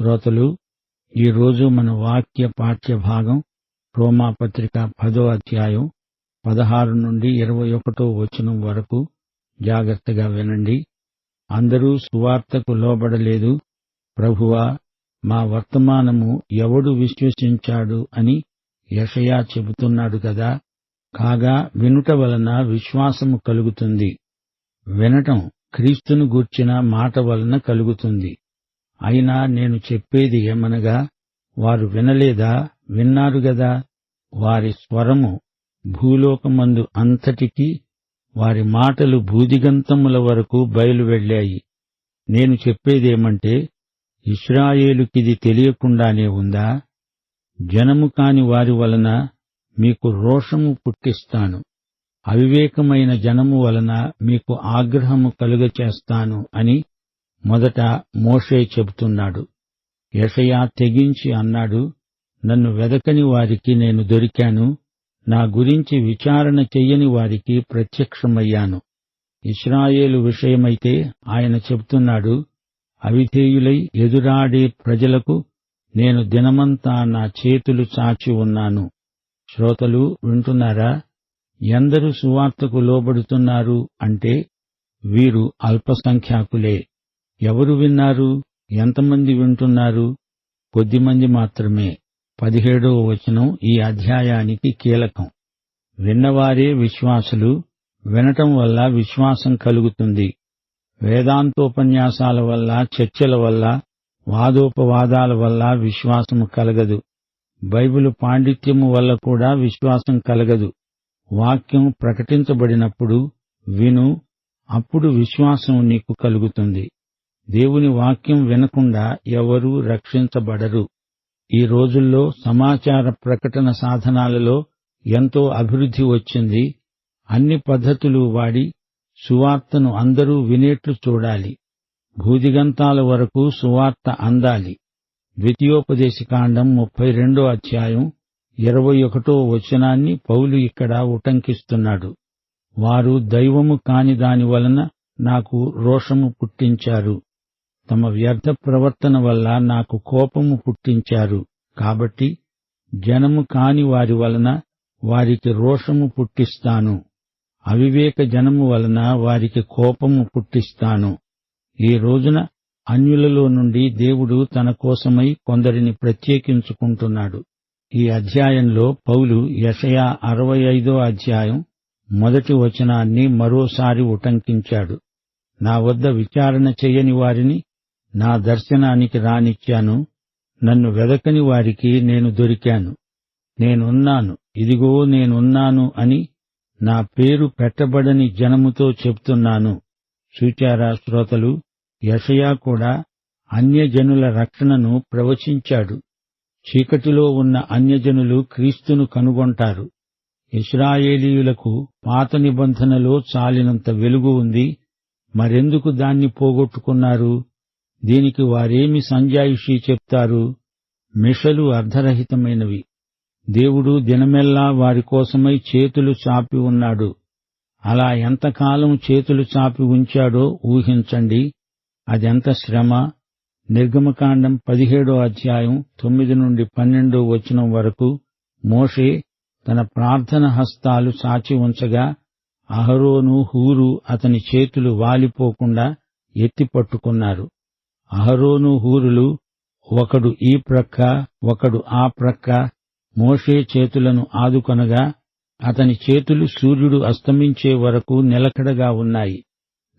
శ్రోతలు, ఈరోజు మన వాక్య పాఠ్య భాగం రోమాపత్రిక 10వ అధ్యాయం 16 నుండి 21వ వచనం వరకు జాగ్రత్తగా వినండి. అందరూ సువార్తకు లోబడలేదు. ప్రభువా, మా వర్తమానము ఎవడు విశ్వసించాడు అని యెషయా చెబుతున్నాడు కదా. కాగా వినుట వలన విశ్వాసము కలుగుతుంది, వినటం క్రీస్తును గూర్చిన మాట వలన కలుగుతుంది. అయినా నేను చెప్పేది ఏమనగా, వారు వినలేదా? విన్నారు గదా. వారి స్వరము భూలోకమందు అంతటికీ, వారి మాటలు భూదిగంతముల వరకు బయలువెళ్ళాయి. నేను చెప్పేదేమంటే, ఇశ్రాయేలుకిది తెలియకుండానే ఉందా? జనము కాని వారి వలన మీకు రోషము పుట్టిస్తాను, అవివేకమైన జనము వలన మీకు ఆగ్రహము కలుగచేస్తాను అని మొదట మోషే చెబుతున్నాడు. యెషయా తెగించి అన్నాడు, నన్ను వెదకని వారికి నేను దొరికాను, నా గురించి విచారణ చెయ్యని వారికి ప్రత్యక్షమయ్యాను. ఇశ్రాయేలు విషయమైతే ఆయన చెబుతున్నాడు, అవిధేయులై ఎదురాడే ప్రజలకు నేను దినమంతా నా చేతులు చాచి ఉన్నాను. శ్రోతలు వింటున్నారా? ఎందరు సువార్తకు లోబడుతున్నారు అంటే వీరు అల్పసంఖ్యాకులే. ఎవరు విన్నారు? ఎంతమంది వింటున్నారు? కొద్దిమంది మాత్రమే. 17వ వచనం ఈ అధ్యాయానికి కీలకం. విన్నవారే విశ్వాసులు. వినటం వల్ల విశ్వాసం కలుగుతుంది. వేదాంతోపన్యాసాల వల్ల, చర్చల వల్ల, వాదోపవాదాల వల్ల విశ్వాసము కలగదు. బైబిలు పాండిత్యము వల్ల కూడా విశ్వాసం కలగదు. వాక్యం ప్రకటించబడినప్పుడు విను, అప్పుడు విశ్వాసం నీకు కలుగుతుంది. దేవుని వాక్యం వినకుండా ఎవరూ రక్షించబడరు. ఈ రోజుల్లో సమాచార ప్రకటన సాధనాలలో ఎంతో అభివృద్ధి వచ్చింది. అన్ని పద్ధతులు వాడి సువార్తను అందరూ వినేట్లు చూడాలి. భూదిగంతాల వరకు సువార్త అందాలి. ద్వితీయోపదేశకాండం 32వ అధ్యాయం 21వ వచనాన్ని పౌలు ఇక్కడ ఉటంకిస్తున్నాడు. వారు దైవము కాని దాని వలన నాకు రోషము పుట్టించారు, తమ వ్యర్థ ప్రవర్తన వల్ల నాకు కోపము పుట్టించారు. కాబట్టి జనము కాని వారి వలన వారికి రోషము పుట్టిస్తాను, అవివేక జనము వలన వారికి కోపము పుట్టిస్తాను. ఈ రోజున అన్యులలో నుండి దేవుడు తన కోసమై కొందరిని ప్రత్యేకించుకుంటున్నాడు. ఈ అధ్యాయంలో పౌలు యెషయా 65వ అధ్యాయం మొదటి వచనాన్ని మరోసారి ఉటంకించాడు. నా వద్ద విచారణ చెయ్యని వారిని నా దర్శనానికి రానిచ్చాను, నన్ను వెదకని వారికి నేను దొరికాను. నేనున్నాను, ఇదిగో నేనున్నాను అని నా పేరు పెట్టబడని జనముతో చెప్తున్నాను. చూచారా శ్రోతలు, యెషయా కూడా అన్యజనుల రక్షణను ప్రవచించాడు. చీకటిలో ఉన్న అన్యజనులు క్రీస్తును కనుగొంటారు. ఇశ్రాయేలీయులకు పాత నిబంధనలో చాలినంత వెలుగు ఉంది, మరెందుకు దాన్ని పోగొట్టుకున్నారు? దీనికి వారేమి సంజాయిషీ చెప్తారు? మిషలు అర్ధరహితమైనవి. దేవుడు దినమెల్లా వారి కోసమై చేతులు చాపి ఉన్నాడు. అలా ఎంతకాలం చేతులు చాపి ఉంచాడో ఊహించండి. అదెంత శ్రమ! నిర్గమకాండం 17వ అధ్యాయం 9 నుండి 12వ వచనం వరకు మోషే తన ప్రార్థన హస్తాలు చాచి ఉంచగా అహరోను, హూరు అతని చేతులు వాలిపోకుండా ఎత్తిపట్టుకున్నారు. అహరోను, హూరులు ఒకడు ఈ ప్రక్క, ఒకడు ఆ ప్రక్క మోషే చేతులను ఆదుకొనగా అతని చేతులు సూర్యుడు అస్తమించే వరకు నిలకడగా ఉన్నాయి.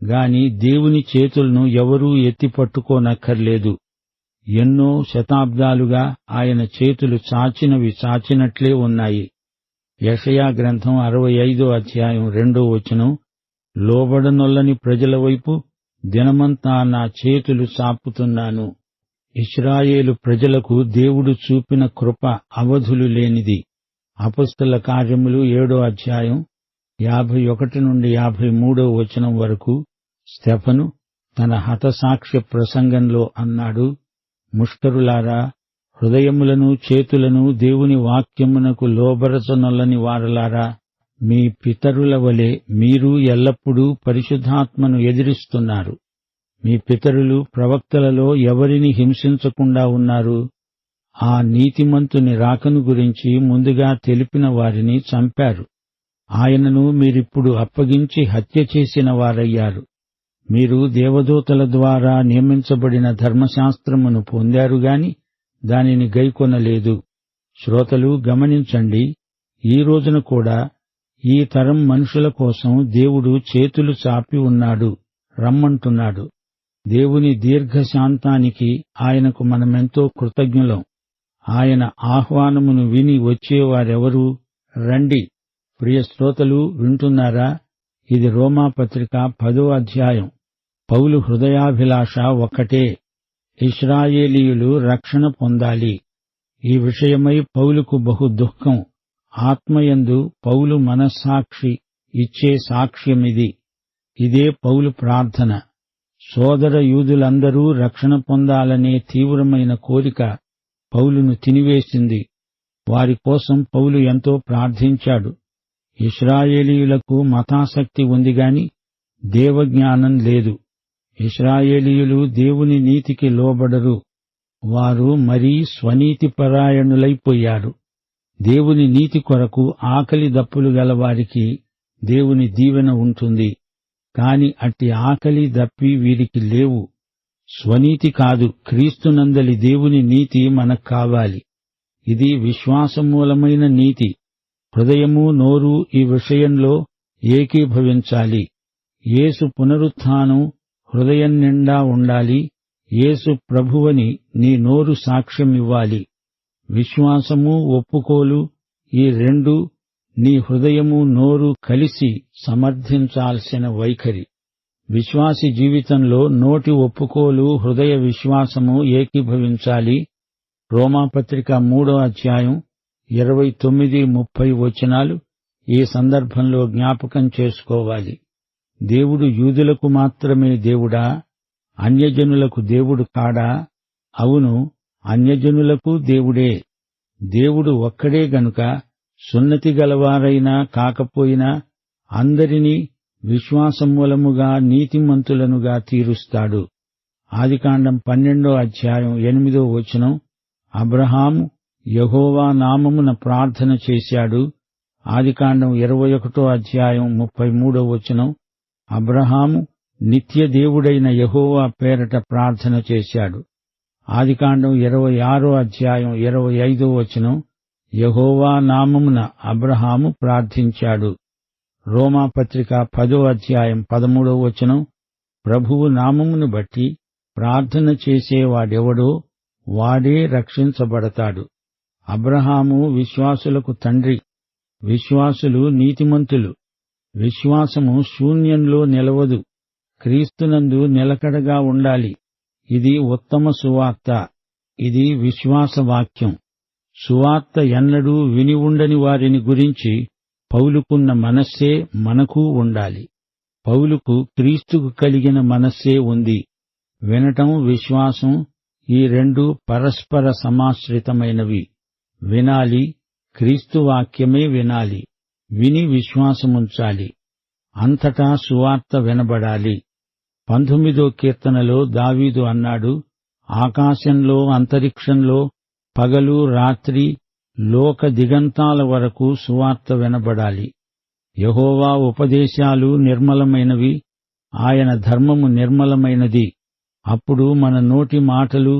గాని దేవుని చేతులను ఎవరూ ఎత్తిపట్టుకోనక్కర్లేదు. ఎన్నో శతాబ్దాలుగా ఆయన చేతులు చాచినవి చాచినట్లే ఉన్నాయి. యెషయా గ్రంథం 65వ అధ్యాయం 2వ వచనం, లోబడనొల్లని ప్రజల వైపు దినమంతా నా చేతులు చాపుతున్నాను. ఇశ్రాయేలు ప్రజలకు దేవుడు చూపిన కృప అవధులు లేనిది. అపొస్తలుల కార్యములు 7వ అధ్యాయం 51 నుండి 53వ వచనం వరకు స్టెఫను తన హతసాక్ష్య ప్రసంగంలో అన్నాడు, ముష్కరులారా, హృదయములను చేతులను దేవుని వాక్యమునకు లోబరచనొల్లని వారలారా, మీ పితరుల వలె మీరు ఎల్లప్పుడూ పరిశుద్ధాత్మను ఎదిరిస్తున్నారు. మీ పితరులు ప్రవక్తలలో ఎవరిని హింసించకుండా ఉన్నారు? ఆ నీతిమంతుని రాకను గురించి ముందుగా తెలిపిన వారిని చంపారు. ఆయనను మీరిప్పుడు అప్పగించి హత్య చేసిన వారయ్యారు. మీరు దేవదూతల ద్వారా నియమించబడిన ధర్మశాస్త్రమును పొందారుగాని దానిని గైకొనలేదు. శ్రోతలు గమనించండి, ఈ రోజున కూడా ఈ తరం మనుషుల కోసం దేవుడు చేతులు చాపి ఉన్నాడు, రమ్మంటున్నాడు. దేవుని దీర్ఘశాంతానికి ఆయనకు మనమెంతో కృతజ్ఞులం. ఆయన ఆహ్వానమును విని వచ్చేవారెవరు? రండి. ప్రియ శ్రోతలు వింటున్నారా? ఇది రోమాపత్రిక 10వ అధ్యాయం. పౌలు హృదయాభిలాష ఒక్కటే, ఇశ్రాయేలీయులు రక్షణ పొందాలి. ఈ విషయమై పౌలుకు బహు దుఃఖం. ఆత్మయందు పౌలు మనస్సాక్షి ఇచ్చే సాక్ష్యమిది. ఇదే పౌలు ప్రార్థన. సోదర యూదులందరూ రక్షణ పొందాలనే తీవ్రమైన కోరిక పౌలును తినివేసింది. వారి కోసం పౌలు ఎంతో ప్రార్థించాడు. ఇశ్రాయేలీయులకు మతాసక్తి ఉందిగాని దేవజ్ఞానం లేదు. ఇశ్రాయేలీయులు దేవుని నీతికి లోబడరు. వారు మరీ స్వనీతిపరాయణులైపోయారు. దేవుని నీతి కొరకు ఆకలి దప్పులు గలవారికి దేవుని దీవెన ఉంటుంది. కాని అట్టి ఆకలి దప్పి వీరికి లేవు. స్వనీతి కాదు, క్రీస్తునందలి దేవుని నీతి మనకు కావాలి. ఇది విశ్వాసమూలమైన నీతి. హృదయము నోరు ఈ విషయంలో ఏకీభవించాలి. యేసు పునరుత్థానం హృదయం నిండా ఉండాలి. యేసు ప్రభువని నీ నోరు సాక్ష్యమివ్వాలి. విశ్వాసము, ఒప్పుకోలు ఈ రెండూ నీ హృదయము నోరు కలిసి సమర్థించాల్సిన వైఖరి. విశ్వాసి జీవితంలో నోటి ఒప్పుకోలు, హృదయ విశ్వాసము ఏకీభవించాలి. రోమాపత్రిక 3వ అధ్యాయం 29-30 వచనాలు ఈ సందర్భంలో జ్ఞాపకం చేసుకోవాలి. దేవుడు యూదులకు మాత్రమే దేవుడా? అన్యజనులకు దేవుడు కాడా? అవును, అన్యజనులకు దేవుడే. దేవుడు ఒక్కడే గనుక సున్నతి గలవారైనా కాకపోయినా అందరినీ విశ్వాసమూలముగా నీతిమంతులనుగా తీరుస్తాడు. ఆదికాండం 12వ అధ్యాయం 8వ వచనం, అబ్రహాము యెహోవా నామమున ప్రార్థన చేశాడు. ఆదికాండం 21వ అధ్యాయం 33వ వచనం, అబ్రహాము నిత్య దేవుడైన యెహోవా పేరట ప్రార్థన చేశాడు. ఆదికాండం 26వ అధ్యాయం 25వ వచనం, యెహోవా నామమున అబ్రహాము ప్రార్థించాడు. రోమాపత్రిక 10వ అధ్యాయం 13వ వచనం, ప్రభువు నామమును బట్టి ప్రార్థన చేసేవాడెవడో వాడే రక్షించబడతాడు. అబ్రహాము విశ్వాసులకు తండ్రి. విశ్వాసులు నీతిమంతులు. విశ్వాసము శూన్యంలో నిలవదు. క్రీస్తునందు నిలకడగా ఉండాలి. ఇది ఉత్తమ సువార్త. ఇది విశ్వాసవాక్యం. సువార్త ఎన్నడూ విని ఉండని వారిని గురించి పౌలుకున్న మనస్సే మనకూ ఉండాలి. పౌలుకు క్రీస్తుకు కలిగిన మనస్సే ఉంది. వినటం, విశ్వాసం ఈ రెండూ పరస్పర సమాశ్రితమైనవి. వినాలి, క్రీస్తు వాక్యమే వినాలి. విని విశ్వాసముంచాలి. అంతటా సువార్త వినబడాలి. 19వ కీర్తనలో దావీదు అన్నాడు, ఆకాశంలో, అంతరిక్షంలో, పగలు రాత్రి, లోక దిగంతాల వరకు సువార్త వినబడాలి. యెహోవా ఉపదేశాలు నిర్మలమైనవి, ఆయన ధర్మము నిర్మలమైనది. అప్పుడు మన నోటి మాటలు,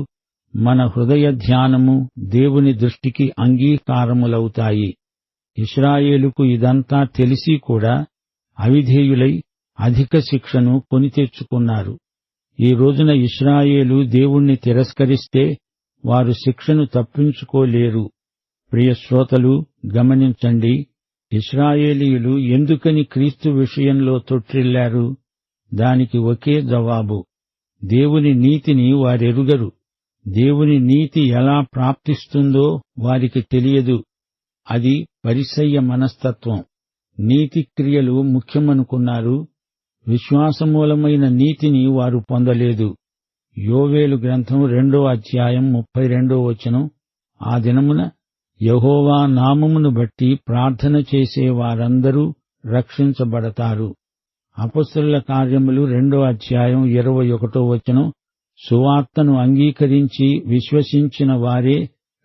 మన హృదయ ధ్యానము దేవుని దృష్టికి అంగీకారములవుతాయి. ఇశ్రాయేలుకు ఇదంతా తెలిసి కూడా అవిధేయులై అధిక శిక్షను కొని తెచ్చుకున్నారు. ఈ రోజున ఇశ్రాయేలు దేవుణ్ణి తిరస్కరిస్తే వారు శిక్షను తప్పించుకోలేరు. ప్రియ శ్రోతలు గమనించండి, ఇశ్రాయేలీయులు ఎందుకని క్రీస్తు విషయంలో తొట్టిల్లారు? దానికి ఒకే జవాబు, దేవుని నీతిని వారెరుగరు. దేవుని నీతి ఎలా ప్రాప్తిస్తుందో వారికి తెలియదు. అది పరిసయ్య మనస్తత్వం. నీతి క్రియలు ముఖ్యమనుకున్నారు. విశ్వాసమూలమైన నీతిని వారు పొందలేదు. యోవేలు గ్రంథం 2వ అధ్యాయం 32వ వచనం, ఆ దినమున యెహోవా నామమును బట్టి ప్రార్థన చేసే వారందరూ రక్షించబడతారు. అపొస్తలుల కార్యములు 2:21 సువార్తను అంగీకరించి విశ్వసించిన వారే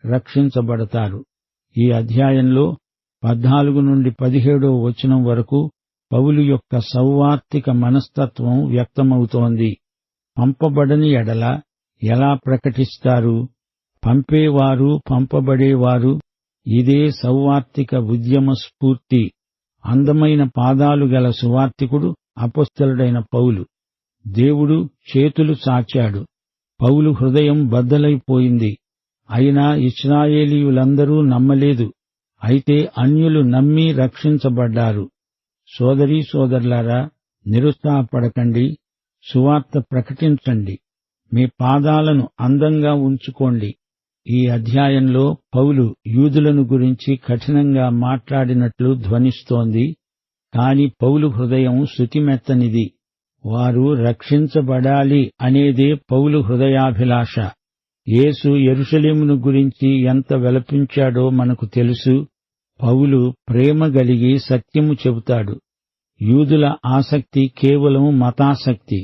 రక్షించబడతారు. ఈ అధ్యాయంలో 14-17 వరకు పౌలు యొక్క సౌవార్తిక మనస్తత్వం వ్యక్తమవుతోంది. పంపబడని ఎడల ఎలా ప్రకటిస్తారు? పంపేవారు, పంపబడేవారు, ఇదే సౌవార్తిక ఉద్యమ స్ఫూర్తి. అందమైన పాదాలు గల సువార్తికుడు అపొస్తలుడైన పౌలు. దేవుడు చేతులు చాచాడు. పౌలు హృదయం బద్దలైపోయింది. అయినా ఇశ్రాయేలీయులందరూ నమ్మలేదు. అయితే అన్యులు నమ్మి రక్షించబడ్డారు. సోదరీ సోదరులారా, నిరుత్సాహపడకండి. సువార్త ప్రకటించండి. మీ పాదాలను అందంగా ఉంచుకోండి. ఈ అధ్యాయంలో పౌలు యూదులను గురించి కఠినంగా మాట్లాడినట్లు ధ్వనిస్తోంది. కాని పౌలు హృదయం శృతిమెత్తనిది. వారు రక్షించబడాలి అనేదే పౌలు హృదయాభిలాష. యేసు యెరూషలేమును గురించి ఎంత విలపించాడో మనకు తెలుసు. పౌలు ప్రేమ గలిగి సత్యము చెబుతాడు. యూదుల ఆసక్తి కేవలం మతాసక్తి.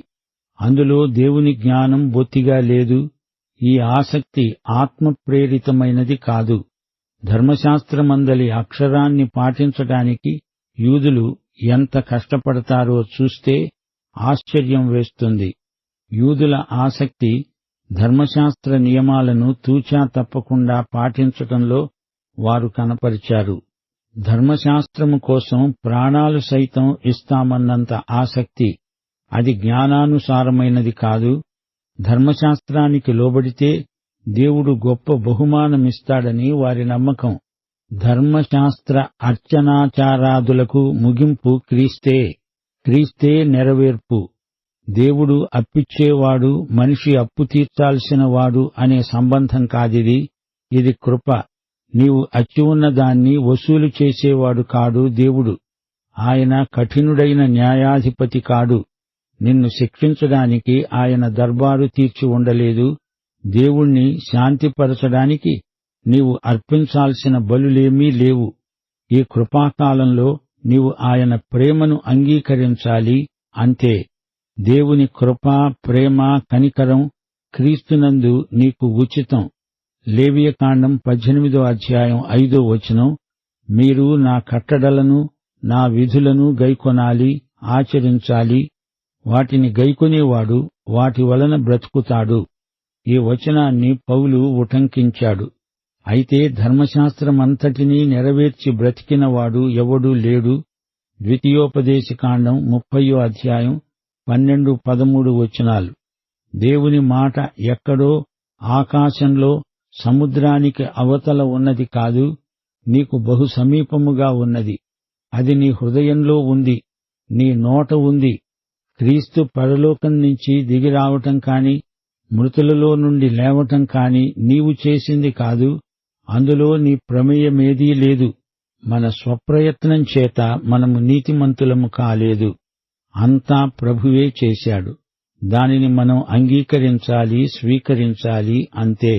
అందులో దేవుని జ్ఞానం బొత్తిగా లేదు. ఈ ఆసక్తి ఆత్మప్రేరితమైనది కాదు. ధర్మశాస్త్రమందలి అక్షరాన్ని పాటించడానికి యూదులు ఎంత కష్టపడతారో చూస్తే ఆశ్చర్యం వేస్తుంది. యూదుల ఆసక్తి ధర్మశాస్త్ర నియమాలను తూచా తప్పకుండా పాటించటంలో వారు కనపరిచారు. ధర్మశాస్త్రము కోసం ప్రాణాలు సైతం ఇస్తామన్నంత ఆసక్తి. అది జ్ఞానానుసారమైనది కాదు. ధర్మశాస్త్రానికి లోబడితే దేవుడు గొప్ప బహుమానమిస్తాడని వారి నమ్మకం. ధర్మశాస్త్ర అర్చనాచారాదులకు ముగింపు క్రీస్తే. క్రీస్తే నెరవేర్పు. దేవుడు అప్పిచ్చేవాడు, మనిషి అప్పు తీర్చాల్సిన వాడు అనే సంబంధం కాదిది. ఇది కృప. నీవు అచ్చి ఉన్న దాన్ని వసూలు చేసేవాడు కాడు దేవుడు. ఆయన కఠినుడైన న్యాయాధిపతి కాడు. నిన్ను శిక్షించడానికి ఆయన దర్బారు తీర్చి ఉండలేదు. దేవుణ్ణి శాంతిపరచడానికి నీవు అర్పించాల్సిన బలులేమీ లేవు. ఈ కృపాకాలంలో నీవు ఆయన ప్రేమను అంగీకరించాలి, అంతే. దేవుని కృప, ప్రేమ, కనికరం క్రీస్తునందు నీకు ఉచితం. లేవియకాండం 18:5 మీరు నా కట్టడలను, నా విధులను గైకొనాలి, ఆచరించాలి. వాటిని గైకొనేవాడు వాటి వలన బ్రతుకుతాడు. ఈ వచనాన్ని పౌలు ఉటంకించాడు. అయితే ధర్మశాస్త్రమంతటినీ నెరవేర్చి బ్రతికినవాడు ఎవడూ లేడు. ద్వితీయోపదేశకాండం 30:12-13 దేవుని మాట ఎక్కడో ఆకాశంలో సముద్రానికి అవతల ఉన్నది కాదు, నీకు బహు సమీపముగా ఉన్నది. అది నీ హృదయంలో ఉంది, నీ నోట ఉంది. క్రీస్తు పరలోకం నుంచి దిగిరావటం కాని, మృతులలో నుండి లేవటం కాని నీవు చేసింది కాదు. అందులో నీ ప్రమేయమేదీ లేదు. మన స్వప్రయత్నం చేత మనము నీతిమంతులము కాలేదు. అంతా ప్రభువే చేశాడు. దానిని మనం అంగీకరించాలి, స్వీకరించాలి, అంతే.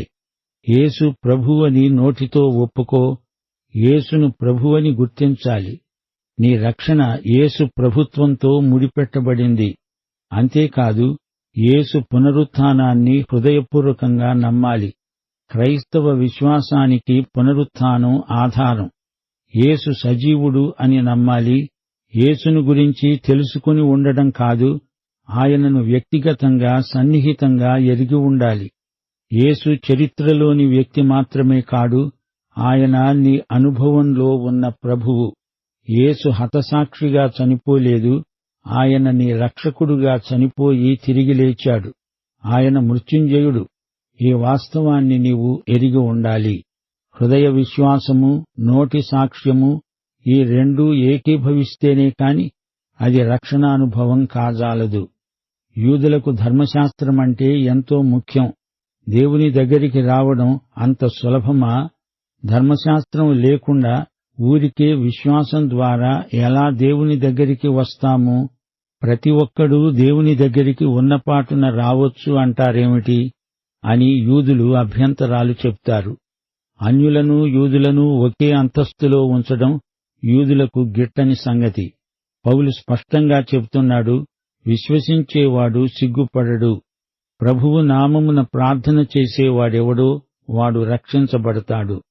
యేసు ప్రభువని నోటితో ఒప్పుకో. యేసును ప్రభువని గుర్తించాలి. నీ రక్షణ యేసు ప్రభుత్వంతో ముడిపెట్టబడింది. అంతేకాదు, యేసు పునరుత్థానాన్ని హృదయపూర్వకంగా నమ్మాలి. క్రైస్తవ విశ్వాసానికి పునరుత్థానం ఆధారం. యేసు సజీవుడు అని నమ్మాలి. యేసును గురించి తెలుసుకుని ఉండడం కాదు, ఆయనను వ్యక్తిగతంగా సన్నిహితంగా ఎరిగి ఉండాలి. యేసు చరిత్రలోని వ్యక్తి మాత్రమే కాడు, ఆయన నీ అనుభవంలో ఉన్న ప్రభువు. యేసు హతసాక్షిగా చనిపోలేదు, ఆయన నీ రక్షకుడుగా చనిపోయి తిరిగి లేచాడు. ఆయన మృత్యుంజయుడు. ఈ వాస్తవాన్ని నీవు ఎరిగి ఉండాలి. హృదయ విశ్వాసము, నోటి సాక్ష్యము ఈ రెండూ ఏకీభవిస్తేనే కాని అది రక్షణానుభవం కాజాలదు. యూదులకు ధర్మశాస్త్రమంటే ఎంతో ముఖ్యం. దేవుని దగ్గరికి రావడం అంత సులభమా? ధర్మశాస్త్రం లేకుండా ఊరికే విశ్వాసం ద్వారా ఎలా దేవుని దగ్గరికి వస్తాము? ప్రతి ఒక్కడూ దేవుని దగ్గరికి ఉన్నపాటున రావచ్చు అంటారేమిటి అని యూదులు అభ్యంతరాలు చెప్తారు. అన్యులను యూదులను ఒకే అంతస్తులో ఉంచడం యూదులకు గిట్టని సంగతి. పౌలు స్పష్టంగా చెబుతున్నాడు, విశ్వసించేవాడు సిగ్గుపడడు. ప్రభువు నామమున ప్రార్థన చేసేవాడెవడో వాడు రక్షించబడతాడు.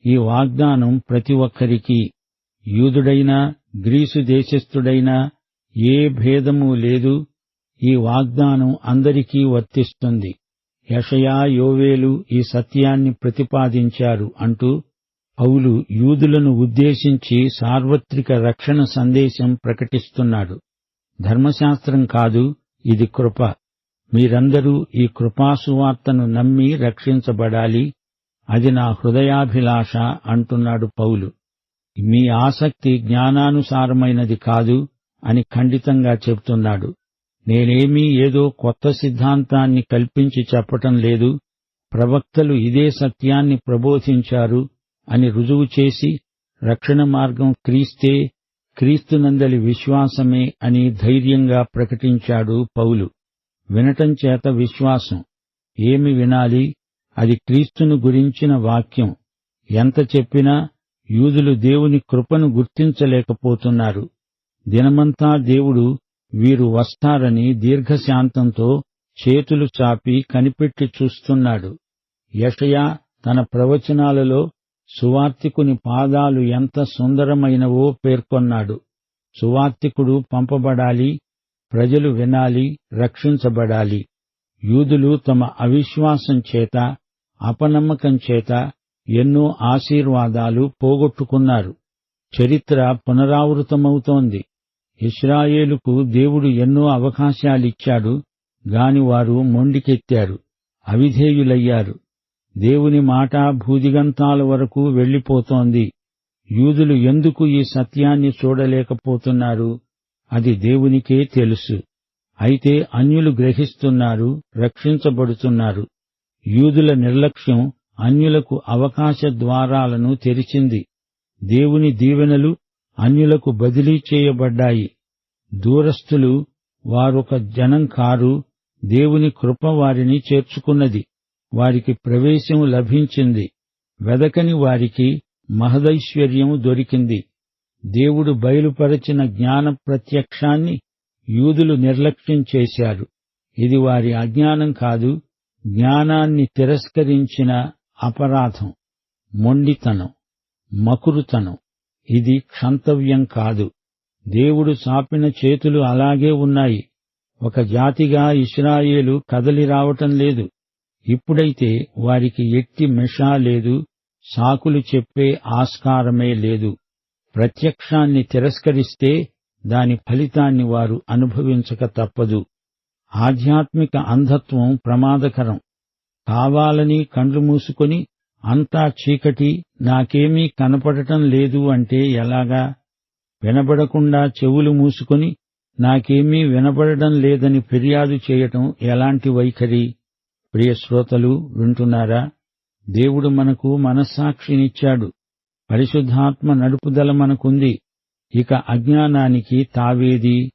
ఈ వాగ్దానం ప్రతి ఒక్కరికీ, యూదుడైనా గ్రీసు దేశస్థుడైనా ఏ భేదమూ లేదు. ఈ వాగ్దానం అందరికీ వర్తిస్తుంది. యెషయా, యోవేలు ఈ సత్యాన్ని ప్రతిపాదించారు అంటూ పౌలు యూదులను ఉద్దేశించి సార్వత్రిక రక్షణ సందేశం ప్రకటిస్తున్నాడు. ధర్మశాస్త్రం కాదు, ఇది కృప. మీరందరూ ఈ కృపాసువార్తను నమ్మి రక్షించబడాలి. అది నా హృదయాభిలాష అంటున్నాడు పౌలు. మీ ఆసక్తి జ్ఞానానుసారమైనది కాదు అని ఖండితంగా చెబుతున్నాడు. నేనేమీ ఏదో కొత్త సిద్ధాంతాన్ని కల్పించి చెప్పటం లేదు. ప్రవక్తలు ఇదే సత్యాన్ని ప్రబోధించారు అని రుజువు చేసి, రక్షణ మార్గం క్రీస్తే, క్రీస్తునందలి విశ్వాసమే అని ధైర్యంగా ప్రకటించాడు పౌలు. వినటం చేత విశ్వాసం. ఏమి వినాలి? అది క్రీస్తును గురించిన వాక్యం. ఎంత చెప్పినా యూదులు దేవుని కృపను గుర్తించలేకపోతున్నారు. దినమంతా దేవుడు వీరు వస్తారని దీర్ఘశాంతంతో చేతులు చాపి కనిపెట్టి చూస్తున్నాడు. యెషయా తన ప్రవచనాలలో సువార్తికుని పాదాలు ఎంత సుందరమైనవో పేర్కొన్నాడు. సువార్తికుడు పంపబడాలి, ప్రజలు వినాలి, రక్షించబడాలి. యూదులు తమ అవిశ్వాసం చేత, అపనమ్మకం చేత ఎన్నో ఆశీర్వాదాలు పోగొట్టుకున్నారు. చరిత్ర పునరావృతమవుతోంది. ఇశ్రాయేలుకు దేవుడు ఎన్నో అవకాశాలిచ్చాడు, గాని వారు మొండికెత్తారు, అవిధేయులయ్యారు. దేవుని మాట భూదిగంతాల వరకు వెళ్లిపోతోంది. యూదులు ఎందుకు ఈ సత్యాన్ని చూడలేకపోతున్నారు? అది దేవునికే తెలుసు. అయితే అన్యులు గ్రహిస్తున్నారు, రక్షించబడుతున్నారు. యూదుల నిర్లక్ష్యం అన్యులకు అవకాశ ద్వారాలను తెరిచింది. దేవుని దీవెనలు అన్యులకు బదిలీ చేయబడ్డాయి. దూరస్థులు, వారొక జనం కారు. దేవుని కృప వారిని చేర్చుకున్నది. వారికి ప్రవేశం లభించింది. వెదకని వారికి మహదైశ్వర్యం దొరికింది. దేవుడు బయలుపరచిన జ్ఞాన ప్రత్యక్షాన్ని యూదులు నిర్లక్ష్యం చేశారు. ఇది వారి అజ్ఞానం కాదు, జ్ఞానాన్ని తిరస్కరించిన అపరాధం, మొండితనం, మకురుతనం. ఇది క్షంతవ్యం కాదు. దేవుడు చాపిన చేతులు అలాగే ఉన్నాయి. ఒక జాతిగా ఇశ్రాయేలు కదలి రావటం లేదు. ఇప్పుడైతే వారికి ఎట్టి మెషా లేదు, సాకులు చెప్పే ఆస్కారమే లేదు. ప్రత్యక్షాన్ని తిరస్కరిస్తే దాని ఫలితాన్ని వారు అనుభవించక తప్పదు. ఆధ్యాత్మిక అంధత్వం ప్రమాదకరం. కావాలని కండ్లు మూసుకొని అంతా చీకటి, నాకేమీ కనపడటం లేదు అంటే ఎలాగా? వినబడకుండా చెవులు మూసుకొని నాకేమీ వినబడడం లేదని ఫిర్యాదు చేయటం ఎలాంటి వైఖరి? ప్రియ శ్రోతలు, వింటున్నారా? దేవుడు మనకు మనస్సాక్షినిచ్చాడు. పరిశుద్ధాత్మ నడుపుదల మనకుంది. ఇక అజ్ఞానానికి తావేది?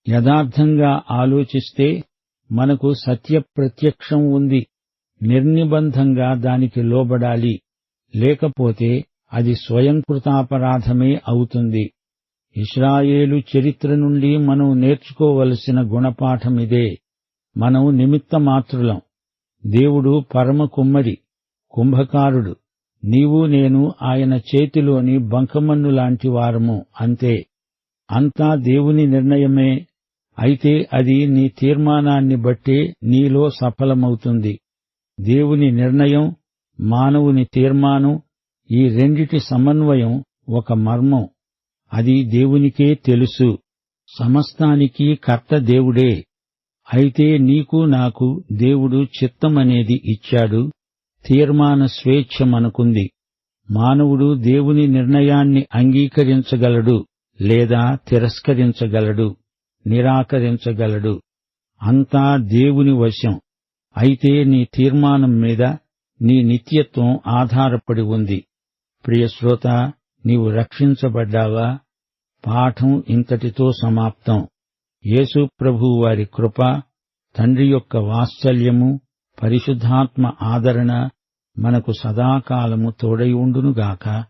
యథార్థంగా ఆలోచిస్తే మనకు సత్య ప్రత్యక్షం ఉంది. నిర్నిబంధంగా దానికి లోబడాలి. లేకపోతే అది స్వయంకృతాపరాధమే అవుతుంది. ఇశ్రాయేలు చరిత్ర నుండి మనం నేర్చుకోవలసిన గుణపాఠమిదే. మనం నిమిత్తమాత్రులం. దేవుడు పరమ కుమ్మరి, కుంభకారుడు. నీవు నేను ఆయన చేతిలోని బంకమన్నులాంటి వారము, అంతే. అంతా దేవుని నిర్ణయమే. అయితే అది నీ తీర్మానాన్ని బట్టే నీలో సఫలమవుతుంది. దేవుని నిర్ణయం, మానవుని తీర్మానం, ఈ రెండిటి సమన్వయం ఒక మర్మం. అది దేవునికే తెలుసు. సమస్తానికి కర్త దేవుడే. అయితే నీకు నాకు దేవుడు చిత్తమనేది ఇచ్చాడు. తీర్మాన స్వేచ్ఛ మనకుంది. మానవుడు దేవుని నిర్ణయాన్ని అంగీకరించగలడు లేదా తిరస్కరించగలడు, నిరాకరించగలడు. అంతా దేవుని వశం. అయితే నీ తీర్మానం మీద నీ నిత్యత్వం ఆధారపడి ఉంది. ప్రియశ్రోత, నీవు రక్షించబడ్డావా? పాఠం ఇంతటితో సమాప్తం. యేసు ప్రభువు వారి కృప, తండ్రి యొక్క వాత్సల్యము, పరిశుద్ధాత్మ ఆదరణ మనకు సదాకాలము తోడై ఉండునుగాక.